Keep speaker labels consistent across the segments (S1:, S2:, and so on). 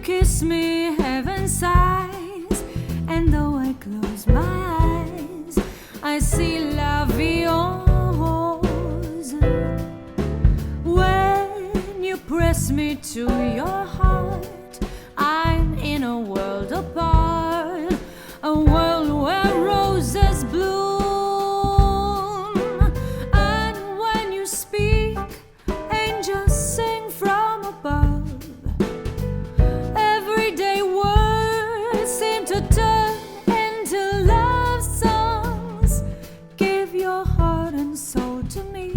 S1: kiss me, heaven sighs, and though I close my eyes, I see la vie en rose. When you press me to your heart, I'm in a world apart, a world where roses bloom. And when you speak, angels sing from above. Everyday words seem to turn into love songs. Give your heart and soul to me,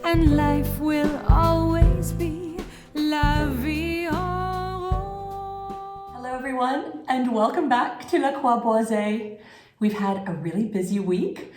S1: and life will always be la vie en rose.
S2: Hello everyone, and welcome back to La Croix Boisée. We've had a really busy week.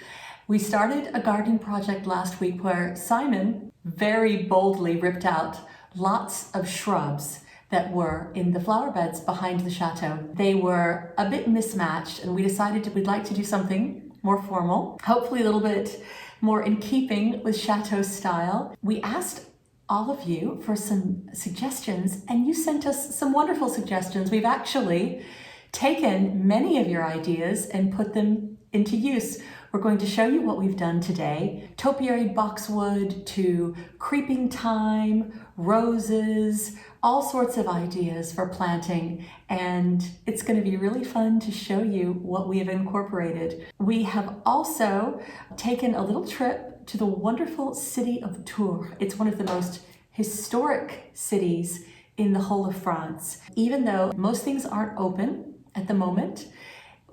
S2: We started a gardening project last week where Simon very boldly ripped out lots of shrubs that were in the flower beds behind the chateau. They were a bit mismatched, and we decided we'd like to do something more formal, hopefully a little bit more in keeping with chateau style. We asked all of you for some suggestions, and you sent us some wonderful suggestions. We've actually taken many of your ideas and put them into use. We're going to show you what we've done today. Topiary boxwood to creeping thyme, roses, all sorts of ideas for planting, and it's going to be really fun to show you what we have incorporated. We have also taken a little trip to the wonderful city of Tours. It's one of the most historic cities in the whole of France. Even though most things aren't open at the moment,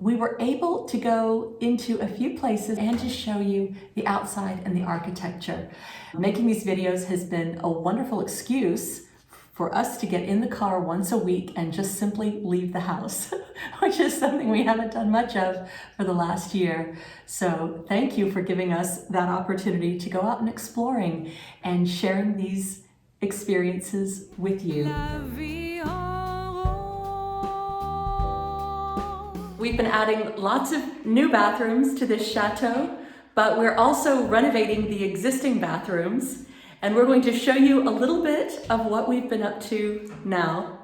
S2: we were able to go into a few places and to show you the outside and the architecture. Making these videos has been a wonderful excuse for us to get in the car once a week and just simply leave the house, which is something we haven't done much of for the last year. So thank you for giving us that opportunity to go out and exploring and sharing these experiences with you. We've been adding lots of new bathrooms to this chateau, but we're also renovating the existing bathrooms, and we're going to show you a little bit of what we've been up to now.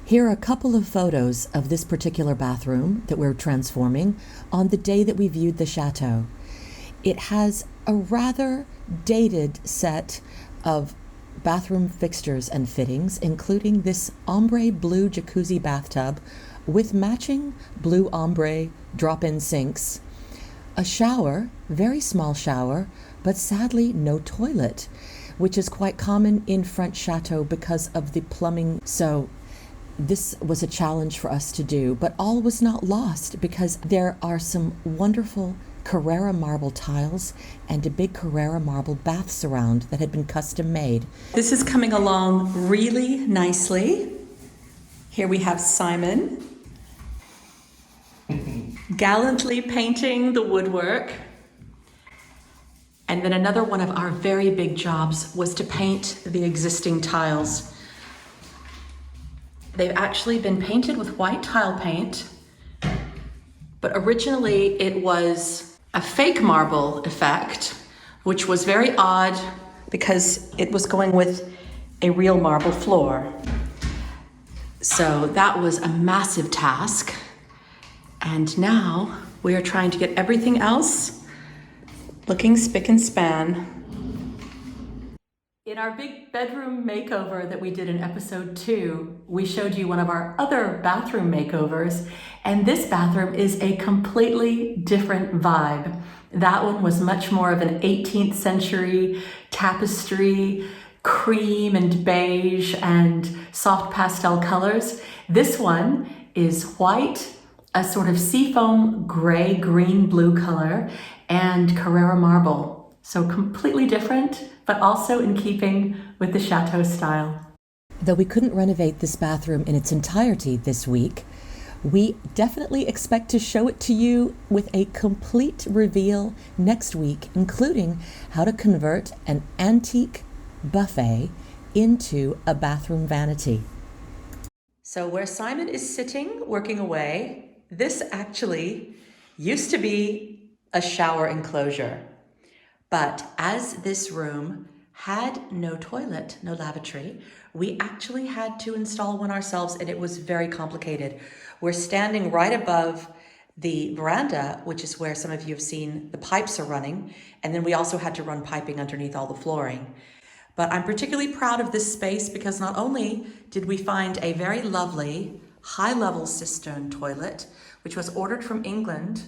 S3: Here are a couple of photos of this particular bathroom that we're transforming on the day that we viewed the chateau. It has a rather dated set of bathroom fixtures and fittings, including this ombre blue jacuzzi bathtub with matching blue ombre drop-in sinks, a shower, very small shower, but sadly no toilet, which is quite common in French chateau because of the plumbing. So this was a challenge for us to do, but all was not lost because there are some wonderful Carrara marble tiles and a big Carrara marble bath surround that had been custom made.
S2: This is coming along really nicely. Here we have Simon gallantly painting the woodwork. And then another one of our very big jobs was to paint the existing tiles. They've actually been painted with white tile paint, but originally it was a fake marble effect, which was very odd because it was going with a real marble floor. So that was a massive task. And now we are trying to get everything else looking spick and span. In our big bedroom makeover that we did in episode 2, we showed you one of our other bathroom makeovers, and this bathroom is a completely different vibe. That one was much more of an 18th century tapestry, cream and beige and soft pastel colors. This one is white, a sort of seafoam gray, green, blue color, and Carrara marble. So completely different, but also in keeping with the chateau style.
S3: Though we couldn't renovate this bathroom in its entirety this week, we definitely expect to show it to you with a complete reveal next week, including how to convert an antique buffet into a bathroom vanity.
S2: So where Simon is sitting, working away, this actually used to be a shower enclosure. But as this room
S3: had no toilet, no lavatory. We actually had to install one ourselves, and it was very complicated. We're standing right above the veranda, which is where some of you have seen the pipes are running, and then we also had to run piping underneath all the flooring. But I'm particularly proud of this space because not only did we find a very lovely high-level cistern toilet, which was ordered from England,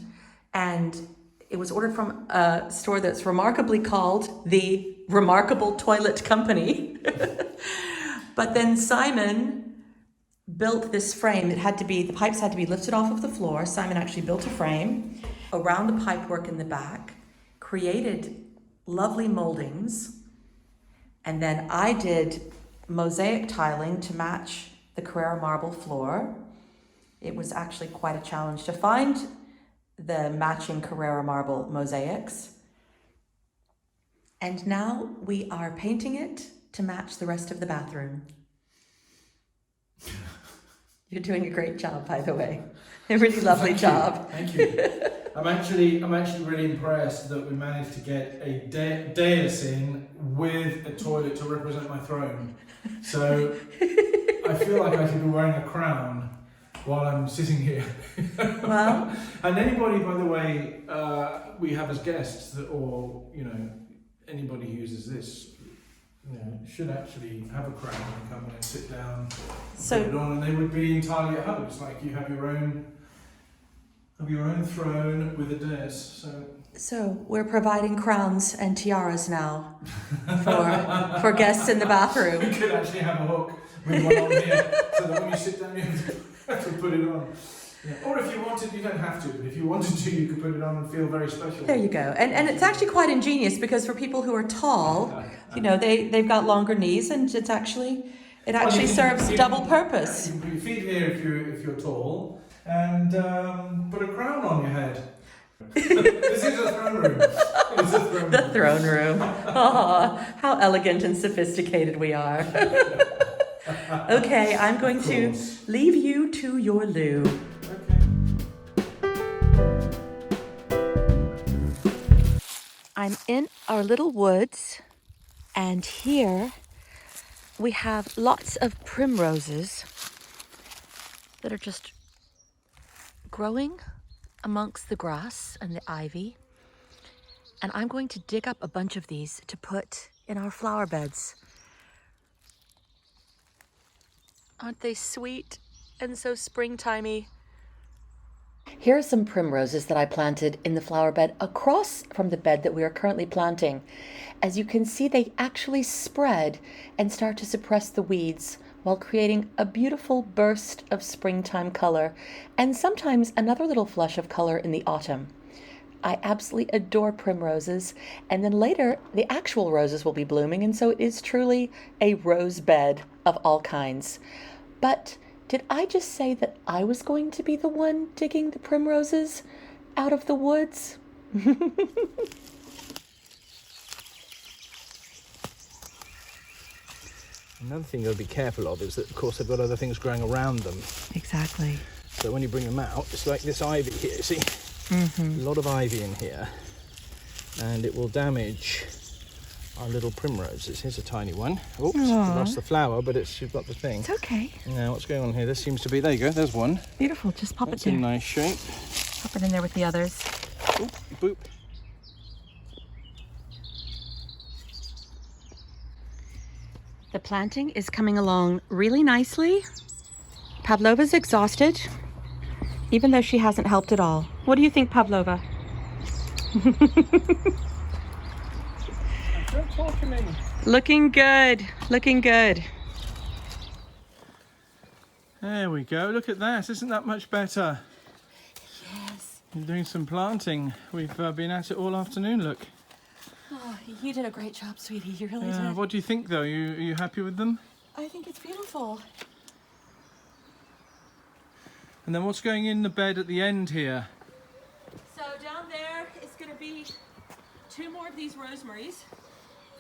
S3: and it was ordered from a store that's remarkably called the Remarkable Toilet Company. But then Simon built this frame. The pipes had to be lifted off of the floor. Simon actually built a frame around the pipework in the back, created lovely moldings, and then I did mosaic tiling to match the Carrara marble floor. It was actually quite a challenge to find the matching Carrara marble mosaics. And now we are painting it to match the rest of the bathroom. You're doing a great job, by the way. A really lovely job.
S4: Thank you. I'm actually really impressed that we managed to get a dais in with a toilet to represent my throne. So I feel like I should be wearing a crown while I'm sitting here.
S3: Well,
S4: and anybody, by the way, we have as guests, or anybody who uses this, should actually have a crown and come in and sit down, put it on, and they would be entirely at home. It's like you have your own throne with a dais.
S3: So we're providing crowns and tiaras now for guests in the bathroom.
S4: You could actually have a hook with one on here, so that when you sit down, you have to put it on. Yeah. Or if you wanted, you don't have to, but if you wanted to, you could put it on and feel very special.
S3: There you go. And it's actually quite ingenious because for people who are tall, they've got longer knees, and it actually serves double purpose.
S4: You can put your feet here if you're tall, and put a crown on your head. This is a throne room. It's a throne room.
S3: The throne room. Oh, how elegant and sophisticated we are. Okay, I'm going to leave you to your loo. I'm in our little woods, and here we have lots of primroses that are just growing amongst the grass and the ivy. And I'm going to dig up a bunch of these to put in our flower beds. Aren't they sweet and so springtimey? Here are some primroses that I planted in the flower bed across from the bed that we are currently planting. As you can see, they actually spread and start to suppress the weeds while creating a beautiful burst of springtime color and sometimes another little flush of color in the autumn. I absolutely adore primroses, and then later the actual roses will be blooming, and so it is truly a rose bed of all kinds. But did I just say that I was going to be the one digging the primroses out of the woods?
S4: Another thing you've got to be careful of is that, of course, they've got other things growing around them.
S3: Exactly.
S4: So when you bring them out, it's like this ivy here, see? A lot of ivy in here, and it will damage our little primroses. Here's a tiny one. Oops, we lost the flower, but you've got the thing.
S3: It's okay.
S4: Now, what's going on here? This seems to be, there you go, there's one.
S3: Beautiful, just pop
S4: That's
S3: it there.
S4: in nice shape.
S3: Pop it in there with the others.
S4: Oop, boop.
S3: The planting is coming along really nicely. Pavlova's exhausted, even though she hasn't helped at all. What do you think, Pavlova?
S4: Don't talk to me.
S3: Looking good, looking good.
S4: There we go, look at that, isn't that much better?
S3: Yes.
S4: You're doing some planting. We've been at it all afternoon, look.
S3: Oh, you did a great job, sweetie, you really did.
S4: What do you think though? Are you happy with them?
S3: I think it's beautiful.
S4: And then what's going in the bed at the end here?
S3: So down there is going to be 2 more of these rosemaries.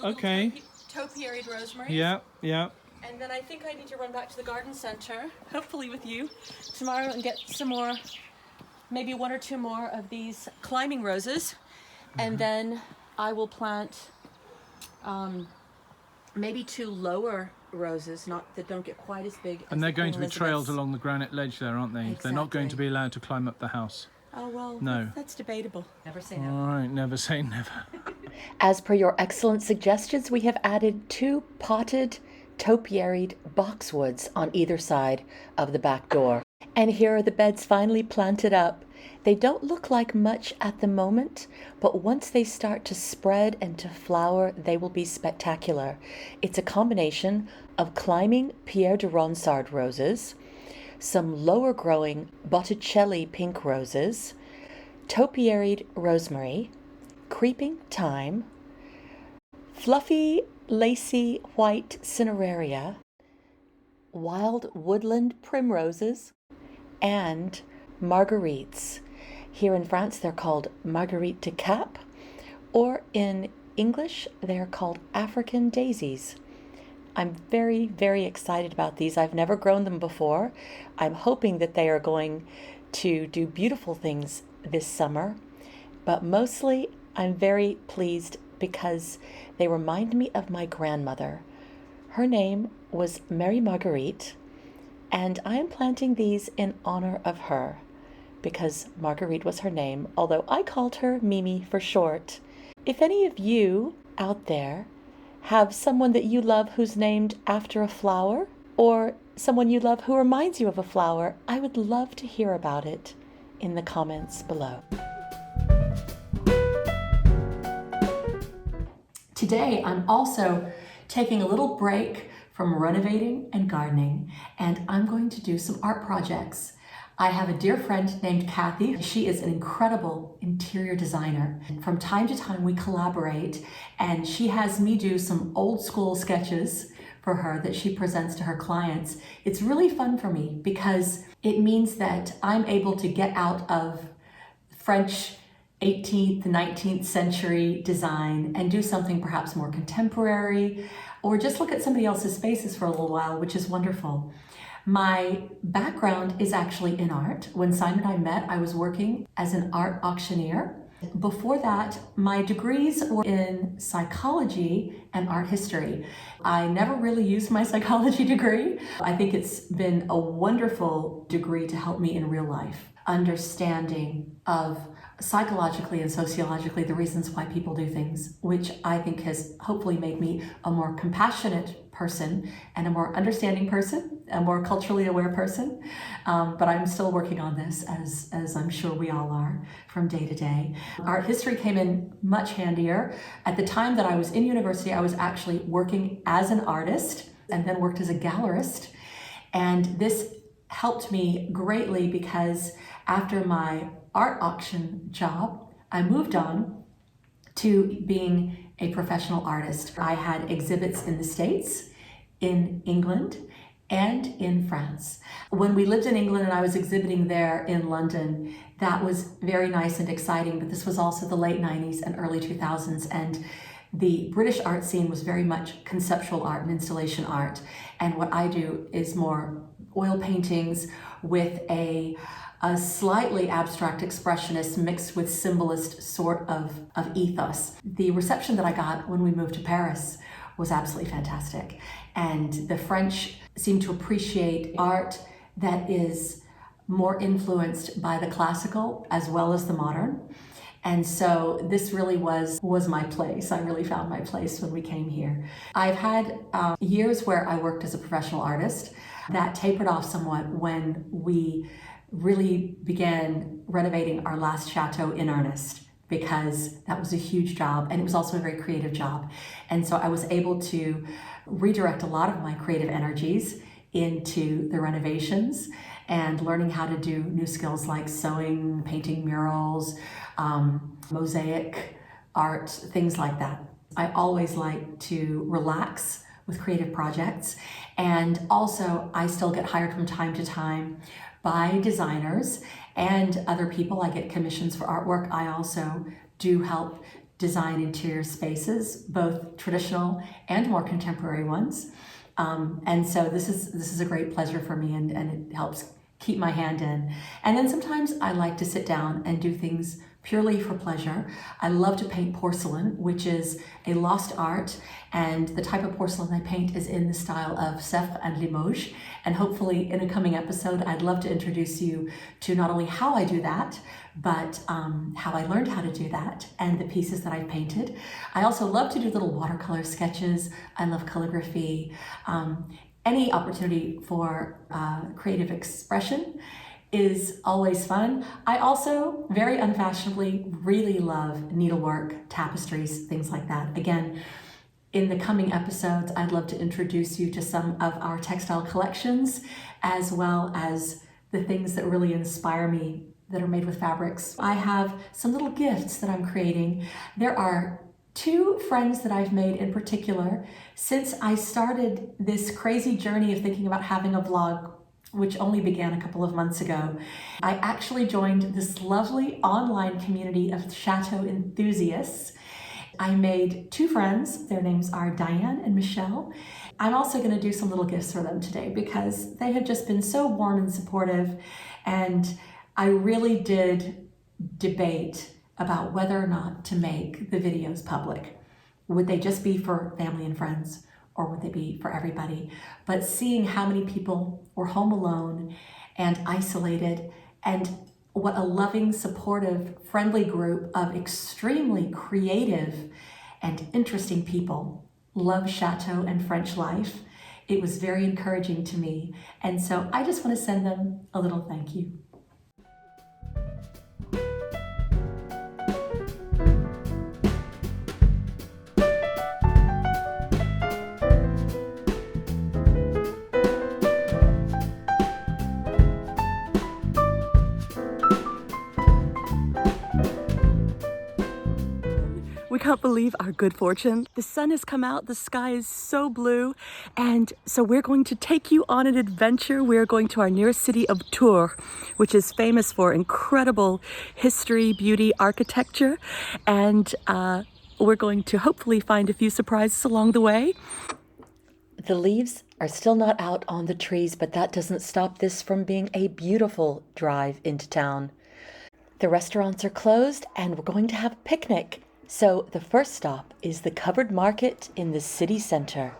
S4: Okay.
S3: Topiaried rosemaries.
S4: Yeah, yeah.
S3: And then I think I need to run back to the garden center, hopefully with you, tomorrow and get some more, maybe 1 or 2 more of these climbing roses. And then I will plant maybe 2 lower roses, not that don't get quite as big.
S4: And they're going to be trailed along the granite ledge there, aren't they?
S3: Exactly.
S4: They're not going to be allowed to climb up the house.
S3: Oh, well,
S4: no.
S3: That's debatable. Never say never.
S4: All right, never say never.
S3: As per your excellent suggestions, we have added 2 potted topiaried boxwoods on either side of the back door. And here are the beds finally planted up. They don't look like much at the moment, but once they start to spread and to flower, they will be spectacular. It's a combination of climbing Pierre de Ronsard roses, some lower growing Botticelli pink roses, topiaried rosemary, creeping thyme, fluffy lacy white cineraria, wild woodland primroses, and marguerites. Here in France, they're called Marguerite de Cap, or in English, they're called African daisies. I'm very, very excited about these. I've never grown them before. I'm hoping that they are going to do beautiful things this summer, but mostly I'm very pleased because they remind me of my grandmother. Her name was Mary Marguerite, and I am planting these in honor of her because Marguerite was her name, although I called her Mimi for short. If any of you out there have someone that you love who's named after a flower, or someone you love who reminds you of a flower, I would love to hear about it in the comments below.
S2: Today, I'm also taking a little break from renovating and gardening, and I'm going to do some art projects. I have a dear friend named Kathy. She is an incredible interior designer. From time to time, we collaborate, and she has me do some old school sketches for her that she presents to her clients. It's really fun for me because it means that I'm able to get out of French 18th, 19th century design and do something perhaps more contemporary, or just look at somebody else's spaces for a little while, which is wonderful. My background is actually in art. When Simon and I met, I was working as an art auctioneer. Before that, my degrees were in psychology and art history. I never really used my psychology degree. I think it's been a wonderful degree to help me in real life. Understanding of psychologically and sociologically the reasons why people do things, which I think has hopefully made me a more compassionate person and a more understanding person, a more culturally aware person. But I'm still working on this, as I'm sure we all are, from day to day. Art history came in much handier. At the time that I was in university, I was actually working as an artist and then worked as a gallerist. And this helped me greatly because after my art auction job, I moved on to being a professional artist. I had exhibits in the States, in England, and in France. When we lived in England and I was exhibiting there in London, that was very nice and exciting, but this was also the late 90s and early 2000s, and the British art scene was very much conceptual art and installation art. And what I do is more oil paintings with a slightly abstract expressionist mixed with symbolist sort of ethos. The reception that I got when we moved to Paris was absolutely fantastic. And the French seem to appreciate art that is more influenced by the classical as well as the modern. And so this really was my place. I really found my place when we came here. I've had years where I worked as a professional artist. That tapered off somewhat when we really began renovating our last chateau in earnest, because that was a huge job and it was also a very creative job. And so I was able to redirect a lot of my creative energies into the renovations and learning how to do new skills like sewing, painting murals, mosaic art, things like that. I always like to relax with creative projects, and also I still get hired from time to time by designers and other people. I get commissions for artwork. I also do help design interior spaces, both traditional and more contemporary ones. And so this is a great pleasure for me, and it helps keep my hand in. And then sometimes I like to sit down and do things purely for pleasure. I love to paint porcelain, which is a lost art, and the type of porcelain I paint is in the style of Sèvres and Limoges. And hopefully in a coming episode, I'd love to introduce you to not only how I do that, but how I learned how to do that and the pieces that I've painted. I also love to do little watercolor sketches. I love calligraphy. Any opportunity for creative expression is always fun. I also, very unfashionably, really love needlework, tapestries, things like that. Again, in the coming episodes, I'd love to introduce you to some of our textile collections, as well as the things that really inspire me that are made with fabrics. I have some little gifts that I'm creating. There are 2 friends that I've made in particular since I started this crazy journey of thinking about having a vlog, which only began a couple of months ago. I actually joined this lovely online community of Chateau enthusiasts. I made 2 friends. Their names are Diane and Michelle. I'm also going to do some little gifts for them today because they have just been so warm and supportive, and I really did debate about whether or not to make the videos public. Would they just be for family and friends, or would they be for everybody? But seeing how many people were home alone and isolated, and what a loving, supportive, friendly group of extremely creative and interesting people love Chateau and French life, it was very encouraging to me. And so I just want to send them a little thank you. We can't believe our good fortune. The sun has come out, the sky is so blue, and so we're going to take you on an adventure. We're going to our nearest city of Tours, which is famous for incredible history, beauty, architecture, and we're going to hopefully find a few surprises along the way.
S3: The leaves are still not out on the trees, but that doesn't stop this from being a beautiful drive into town. The restaurants are closed, and we're going to have a picnic. So the first stop is the covered market in the city center.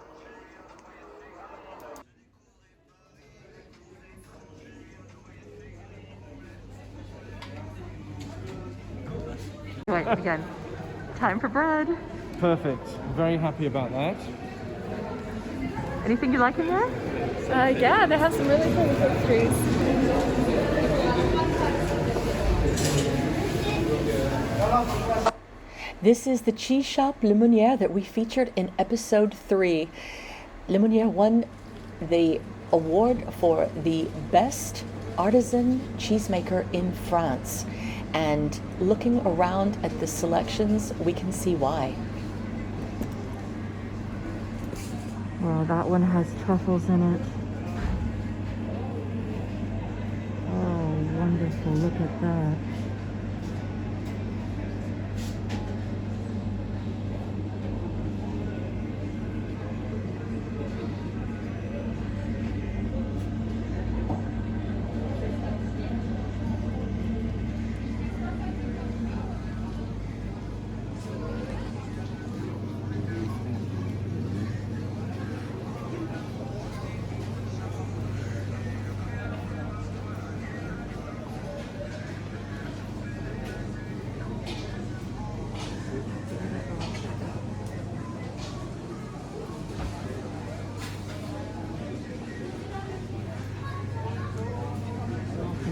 S2: Right, again, time for bread.
S4: Perfect. Very happy about that.
S2: Anything you like in there?
S5: Yeah, they have some really cool pastries.
S3: This is the cheese shop Le Meunier that we featured in episode 3. Le Meunier won the award for the best artisan cheesemaker in France. And looking around at the selections, we can see why.
S2: Well, that one has truffles in it. Oh, wonderful. Look at that.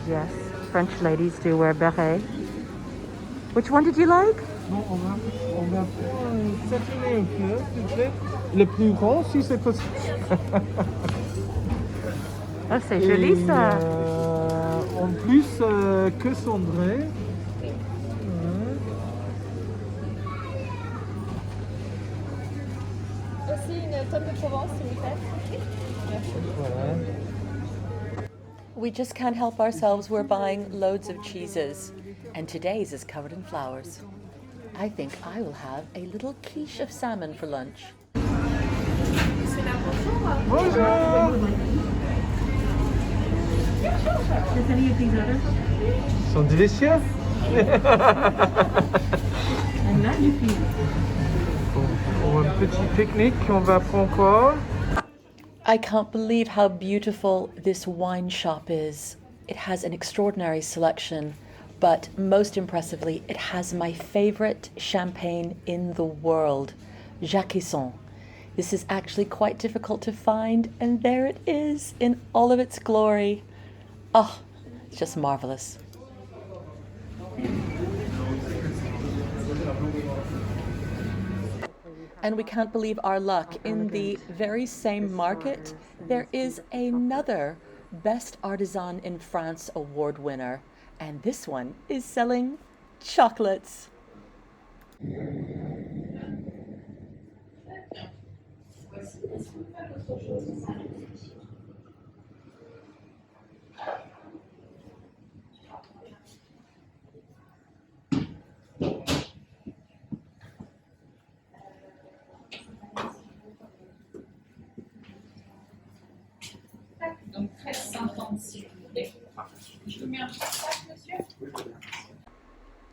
S2: Yes, French ladies do wear beret. Which one did you like?
S4: Bon, on va s'affiner un peu, s'il vous plaît. Le plus grand, si c'est possible.
S2: Oh, c'est joli ça.
S4: En plus que cendré.
S5: Aussi une tonne de Provence, s'il vous plaît.
S4: Voilà.
S3: We just can't help ourselves. We're buying loads of cheeses. And today's is covered in flowers. I think I will have a little quiche of salmon for lunch.
S4: Bonjour.
S2: Does any of these others?
S4: Sont délicieux.
S2: Magnifique.
S4: Pour un petit pique-nique, on va prendre quoi?
S3: I can't believe how beautiful this wine shop is. It has an extraordinary selection, but most impressively, it has my favorite champagne in the world, Jacquesson. This is actually quite difficult to find, and there it is in all of its glory. Oh, it's just marvelous. And we can't believe our luck. In the very same market, there is another Best Artisan in France award winner. And this one is selling chocolates.
S6: Donc 13,50 s'il vous plaît. Je vous mets un petit sac, monsieur?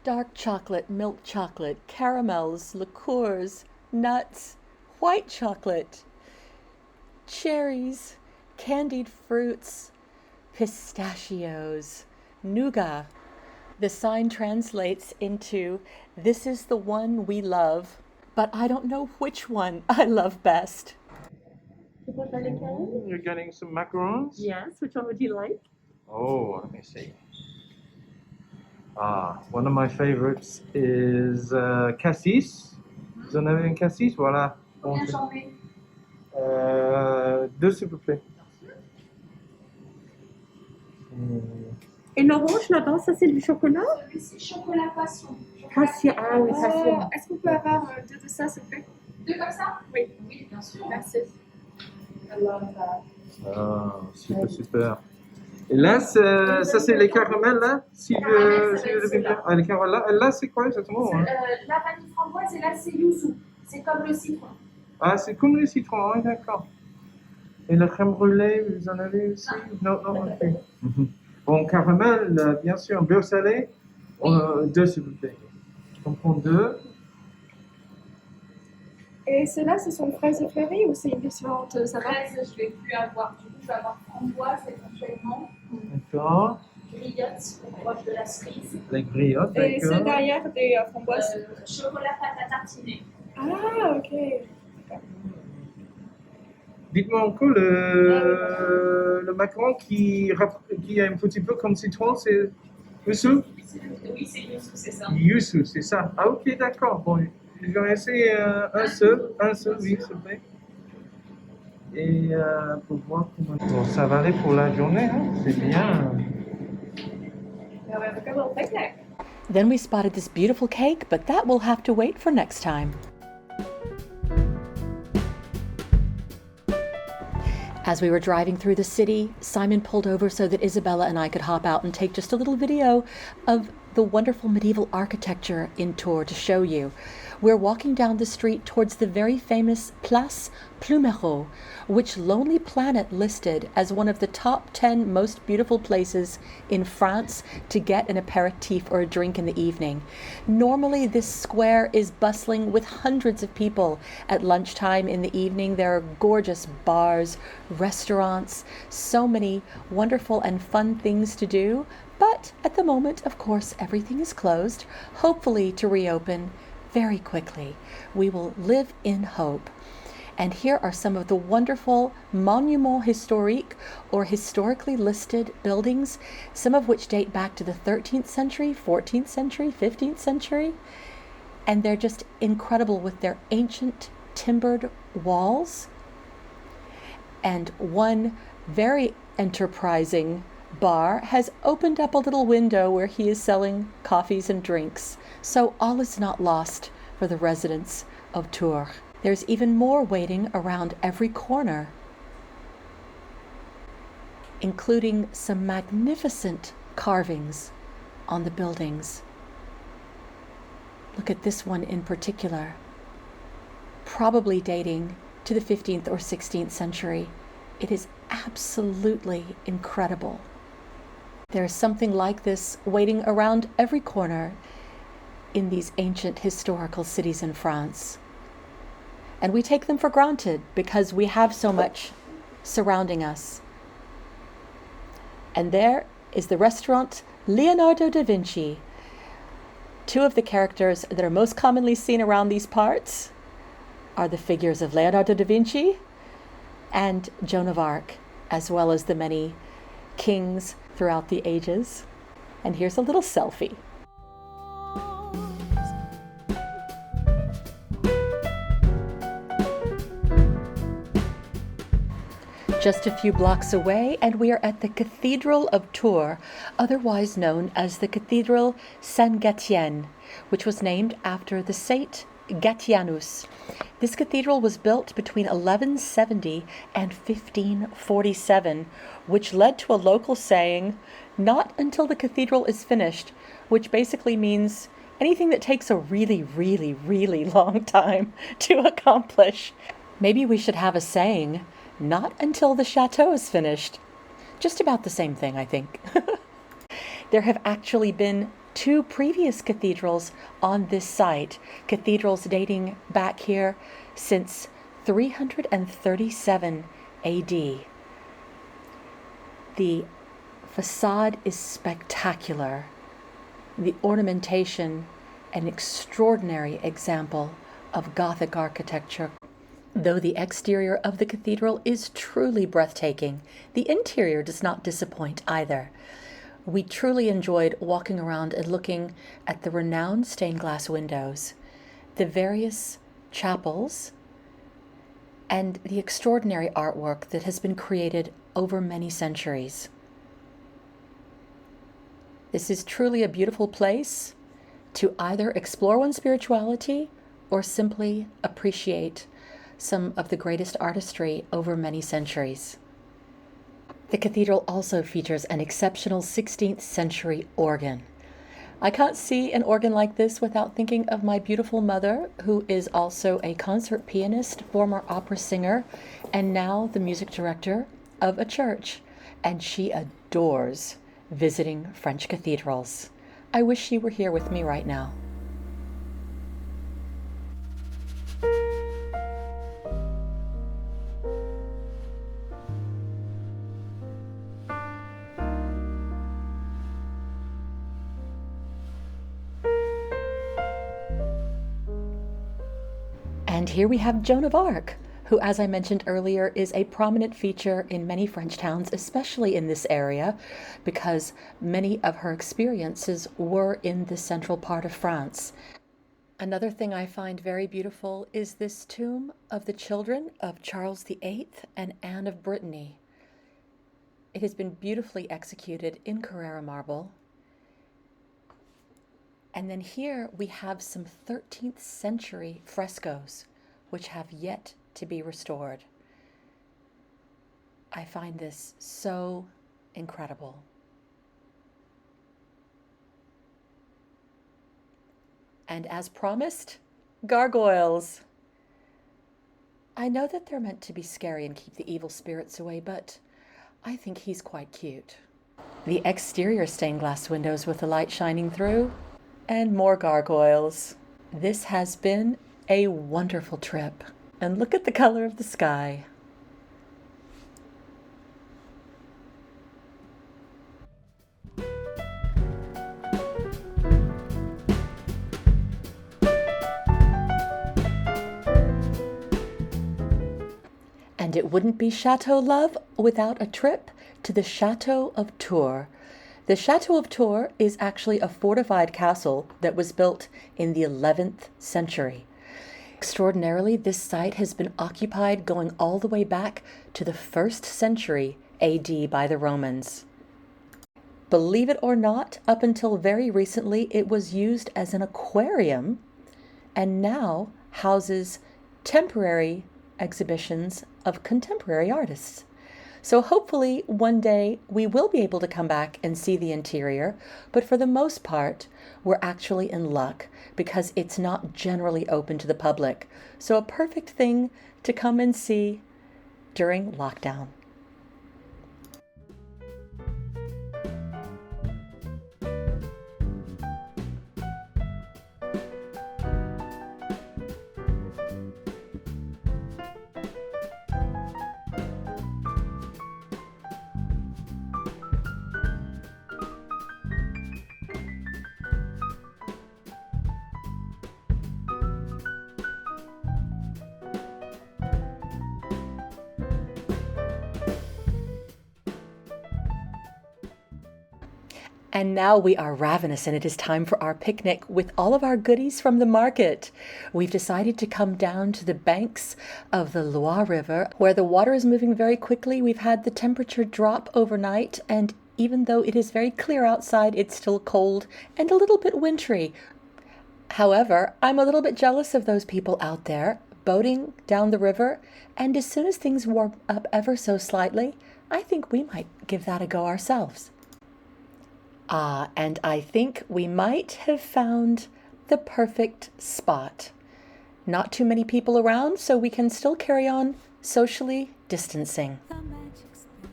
S3: Dark chocolate, milk chocolate, caramels, liqueurs, nuts, white chocolate, cherries, candied fruits, pistachios, nougat. The sign translates into, "This is the one we love, but I don't know which one I love best."
S4: You're getting some macarons?
S2: Yes, which one would you like?
S4: Oh, let me see. One of my favorites is cassis. Vous en avez un cassis? Voilà.
S6: Combien j'en mets?
S4: Deux, s'il vous plaît.
S2: Et l'orange là-bas, ça c'est du chocolat?
S6: Celui-ci, chocolat passion.
S2: Passion. Ah oui, passion.
S5: Est-ce qu'on peut avoir deux de ça, s'il vous plaît?
S6: Deux comme ça?
S5: Oui.
S6: Oui, bien sûr.
S5: Merci.
S4: Super, super. Et là, ça c'est les caramels, là? Si je le bien. Ah, les caramels, là, là c'est quoi exactement? Hein?
S6: La vanille framboise et là, c'est yuzu. C'est comme le citron.
S4: Ah, c'est comme le citron, oui, d'accord. Et la crème brûlée, vous en avez aussi? Non, ok. Bon, caramel, bien sûr, beurre salé, deux s'il vous plaît. On prend deux.
S5: Et ceux-là, ce sont fraises fleuries ou c'est une différente saveur?
S6: Fraise, je vais plus avoir. Du coup, je vais avoir framboise éventuellement.
S4: D'accord.
S6: Griotte, proche de la cerise.
S4: Les griottes,
S5: Et ceux
S4: d'accord.
S5: derrière des framboises?
S6: Chocolat pâte à tartiner.
S5: Ah, ok.
S4: Dites-moi encore, le macaron qui est un petit peu comme citron, c'est yuzu?
S6: Oui, c'est yuzu, c'est ça.
S4: Yuzu, c'est ça. Ah, ok, d'accord. Bon, je vais essayer un seul, oui, s'il vous plaît. Et pour voir comment. Bon, ça va aller pour la journée, hein? C'est bien.
S5: Now we have a good little picnic.
S3: Then we spotted this beautiful cake, but that will have to wait for next time. As we were driving through the city, Simon pulled over so that Isabella and I could hop out and take just a little video of the wonderful medieval architecture in Tours to show you. We're walking down the street towards the very famous Place Plumereau, which Lonely Planet listed as one of the top 10 most beautiful places in France to get an aperitif or a drink in the evening. Normally, this square is bustling with hundreds of people. At lunchtime in the evening, there are gorgeous bars, restaurants, so many wonderful and fun things to do. But at the moment, of course, everything is closed, hopefully to reopen very quickly. We will live in hope. And here are some of the wonderful monuments historiques, or historically listed buildings, some of which date back to the 13th century, 14th century, 15th century. And they're just incredible with their ancient timbered walls. And one very enterprising bar has opened up a little window where he is selling coffees and drinks. So all is not lost for the residents of Tours. There's even more waiting around every corner, including some magnificent carvings on the buildings. Look at this one in particular, probably dating to the 15th or 16th century. It is absolutely incredible. There's something like this waiting around every corner in these ancient historical cities in France. And we take them for granted because we have so much surrounding us. And there is the restaurant Leonardo da Vinci. Two of the characters that are most commonly seen around these parts are the figures of Leonardo da Vinci and Joan of Arc, as well as the many kings throughout the ages. And here's a little selfie. Just a few blocks away, and we are at the Cathedral of Tours, otherwise known as the Cathedral Saint-Gatien, which was named after the Saint Gatianus. This cathedral was built between 1170 and 1547, which led to a local saying, "Not until the cathedral is finished," which basically means anything that takes a really, really, really long time to accomplish. Maybe we should have a saying, "Not until the chateau is finished." Just about the same thing, I think. There have actually been two previous cathedrals on this site, cathedrals dating back here since 337 AD. The facade is spectacular. The ornamentation, an extraordinary example of Gothic architecture. Though the exterior of the cathedral is truly breathtaking, the interior does not disappoint either. We truly enjoyed walking around and looking at the renowned stained glass windows, the various chapels, and the extraordinary artwork that has been created over many centuries. This is truly a beautiful place to either explore one's spirituality or simply appreciate some of the greatest artistry over many centuries. The cathedral also features an exceptional 16th century organ. I can't see an organ like this without thinking of my beautiful mother, who is also a concert pianist, former opera singer, and now the music director of a church. And she adores visiting French cathedrals. I wish she were here with me right now. And here we have Joan of Arc, who, as I mentioned earlier, is a prominent feature in many French towns, especially in this area, because many of her experiences were in the central part of France. Another thing I find very beautiful is this tomb of the children of Charles VIII and Anne of Brittany. It has been beautifully executed in Carrara marble. And then here we have some 13th century frescoes, which have yet to be restored. I find this so incredible. And as promised, gargoyles. I know that they're meant to be scary and keep the evil spirits away, but I think he's quite cute. The exterior stained glass windows with the light shining through, and more gargoyles. This has been a wonderful trip. And look at the color of the sky. And it wouldn't be Chateau love without a trip to the Chateau of Tours. The Chateau of Tours is actually a fortified castle that was built in the 11th century. Extraordinarily, this site has been occupied going all the way back to the 1st century AD by the Romans. Believe it or not, up until very recently, it was used as an aquarium and now houses temporary exhibitions of contemporary artists. So hopefully one day we will be able to come back and see the interior, but for the most part, we're actually in luck because it's not generally open to the public. So a perfect thing to come and see during lockdown. And now we are ravenous and it is time for our picnic with all of our goodies from the market. We've decided to come down to the banks of the Loire River where the water is moving very quickly. We've had the temperature drop overnight, and even though it is very clear outside, it's still cold and a little bit wintry. However, I'm a little bit jealous of those people out there boating down the river, and as soon as things warm up ever so slightly, I think we might give that a go ourselves. And I think we might have found the perfect spot. Not too many people around, so we can still carry on socially distancing.
S1: The magic spell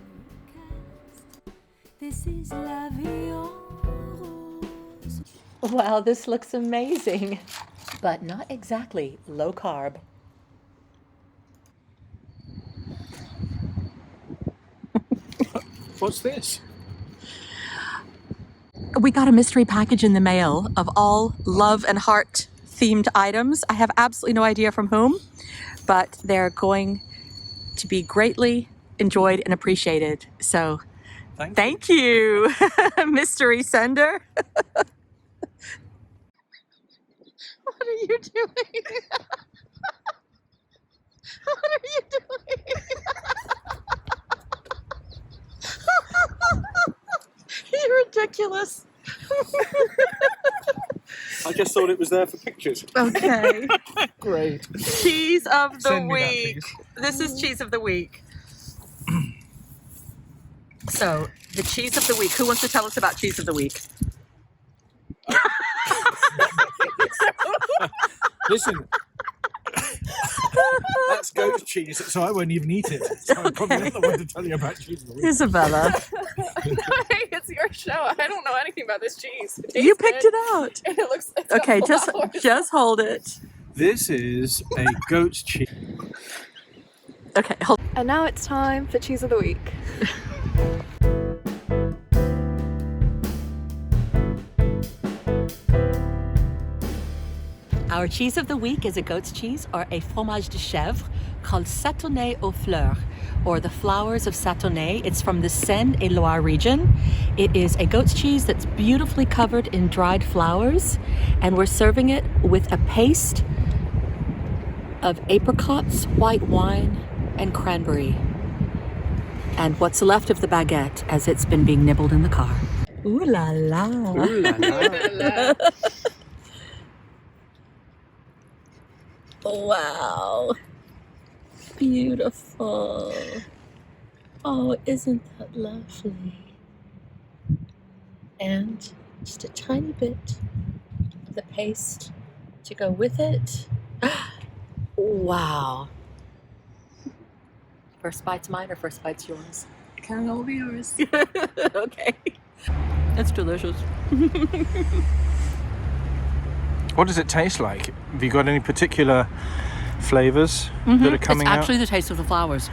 S1: cast. This is la vie en rose.
S3: Wow, this looks amazing, but not exactly low carb.
S4: What's this?
S3: We got a mystery package in the mail of all love and heart themed items. I have absolutely no idea from whom, but they're going to be greatly enjoyed and appreciated. So thank you, mystery sender. What are you doing? What are you doing? You're ridiculous.
S4: I just thought it was there for pictures.
S3: Okay.
S4: Great.
S3: Cheese of the
S4: Send me that,
S3: week.
S4: please.
S3: This is cheese of the week. So, the cheese of the week. Who wants to tell us about cheese of the week?
S4: Listen, that's goat cheese, so I won't even eat it. So I'm probably not the one to tell you about cheese of the week.
S3: Isabella.
S5: It's your show. I don't know anything about this cheese.
S3: You picked it out.
S5: And it looks. It's got
S3: Okay,
S5: flowers.
S3: just hold it.
S4: This is a goat cheese.
S3: Okay, hold.
S5: And now it's time for cheese of the week.
S3: Our cheese of the week is a goat's cheese, or a fromage de chèvre, called Château aux fleurs, or the flowers of Château. It's from the Seine-et-Loire region. It is a goat's cheese that's beautifully covered in dried flowers, and we're serving it with a paste of apricots, white wine, and cranberry, and what's left of the baguette as it's been being nibbled in the car. Ooh la la.
S4: Ooh la la.
S3: Wow. Beautiful. Oh, isn't that lovely? And just a tiny bit of the paste to go with it. Wow. First bite's mine or first bite's yours?
S5: Karen will be yours.
S3: Okay. It's delicious.
S4: What does it taste like? Have you got any particular flavors that are coming
S3: It's
S4: out?
S3: actually the taste of the flowers.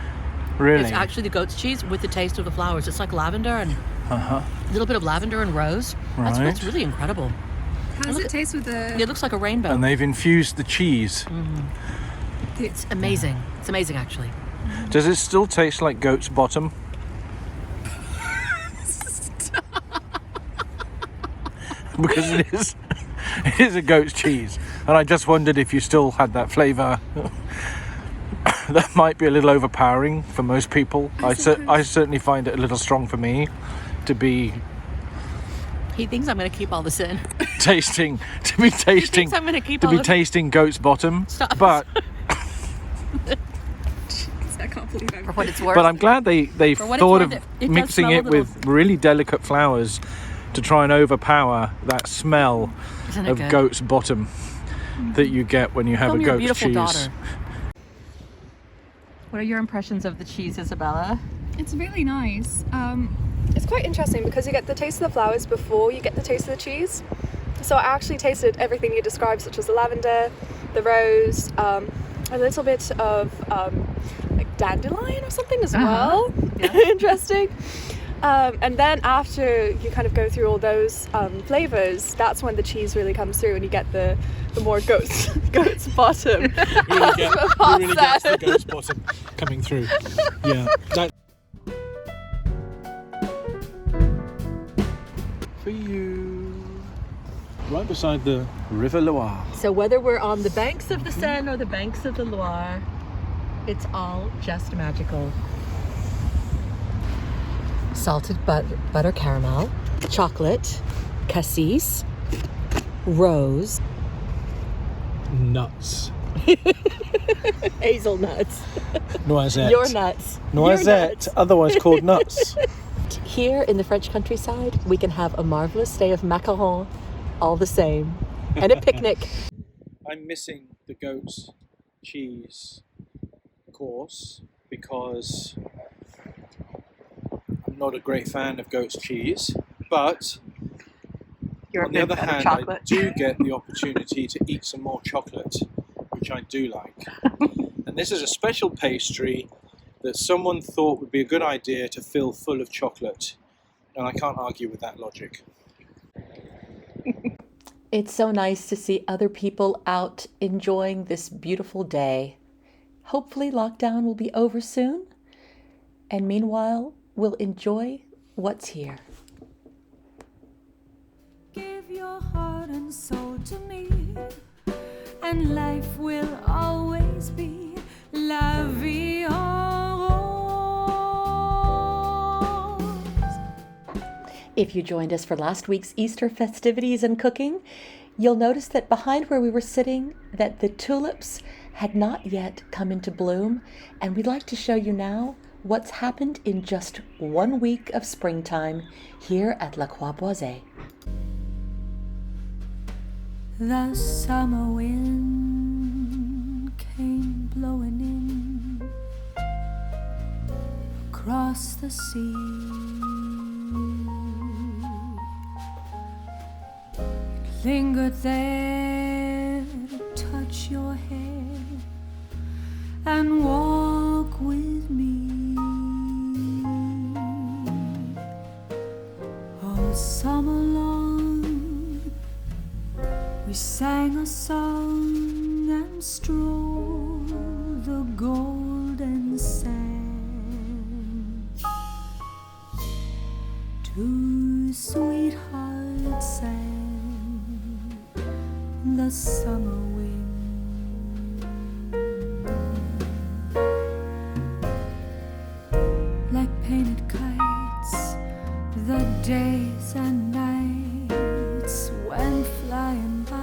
S4: Really?
S3: It's actually the goat's cheese with the taste of the flowers. It's like lavender and
S4: Uh-huh.
S3: a little bit of lavender and rose. That's
S4: Right.
S3: what's really incredible.
S5: How does it taste with the?
S3: It looks like a rainbow.
S4: And they've infused the cheese.
S3: It's amazing. It's amazing, actually.
S4: Does it still taste like goat's bottom? Because it is a goat's cheese. And I just wondered if you still had that flavour. That might be a little overpowering for most people. I certainly find it a little strong for me to be
S3: He thinks I'm going to keep all this in.
S4: tasting
S3: He thinks I'm going to keep all this.
S4: tasting goat's bottom.
S3: Stop.
S4: But
S5: I can't believe
S3: For what it's worth.
S4: But I'm glad they've
S3: For what it's
S4: thought
S3: worth,
S4: of
S3: it does
S4: mixing
S3: smell a
S4: it
S3: little-
S4: with really delicate flowers to try and overpower that smell
S3: Isn't it
S4: of
S3: good?
S4: goat's bottom that you get when you have
S3: Film
S4: a
S3: your
S4: goat's
S3: beautiful
S4: cheese.
S3: daughter. What are your impressions of the cheese, Isabella?
S5: It's really nice. It's quite interesting because you get the taste of the flowers before you get the taste of the cheese. So I actually tasted everything you described, such as the lavender, the rose, a little bit of like dandelion or something as well.
S3: Yeah.
S5: Interesting. And then after you kind of go through all those flavors, that's when the cheese really comes through and you get the more goat's bottom.
S4: You really get the goat's bottom coming through. Yeah. for you. Right beside the River Loire.
S3: So whether we're on the banks of the Seine or the banks of the Loire, it's all just magical. Salted butter caramel, chocolate, cassis, rose,
S4: Nuts.
S3: hazelnuts.
S4: Noisette.
S3: Your nuts.
S4: Noisette, otherwise called nuts.
S3: Here in the French countryside, we can have a marvelous day of macarons all the same, and a picnic.
S4: I'm missing the goat's cheese course because I'm not a great fan of goat's cheese, but on the other hand, I do get the opportunity to eat some more chocolate, which I do like. And this is a special pastry that someone thought would be a good idea to fill full of chocolate, and I can't argue with that logic.
S3: It's so nice to see other people out enjoying this beautiful day. Hopefully lockdown will be over soon, and meanwhile, we'll enjoy what's here.
S1: Give your heart and soul to me, and life will always be la vie en rose.
S3: If you joined us for last week's Easter festivities and cooking, you'll notice that behind where we were sitting, that the tulips had not yet come into bloom, and we'd like to show you now what's happened in just 1 week of springtime here at La Croix-Boisée.
S1: The summer wind came blowing in across the sea. It lingered there to touch your hair and walk with me. All summer long we sang a song and strolled the golden sand. Two sweethearts sang the summer wind. Like painted kites, the days and nights went flying by.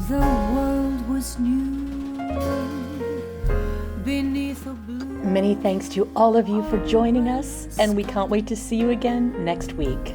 S1: The world was new beneath a blue.
S3: Many thanks to all of you for joining us, and we can't wait to see you again next week.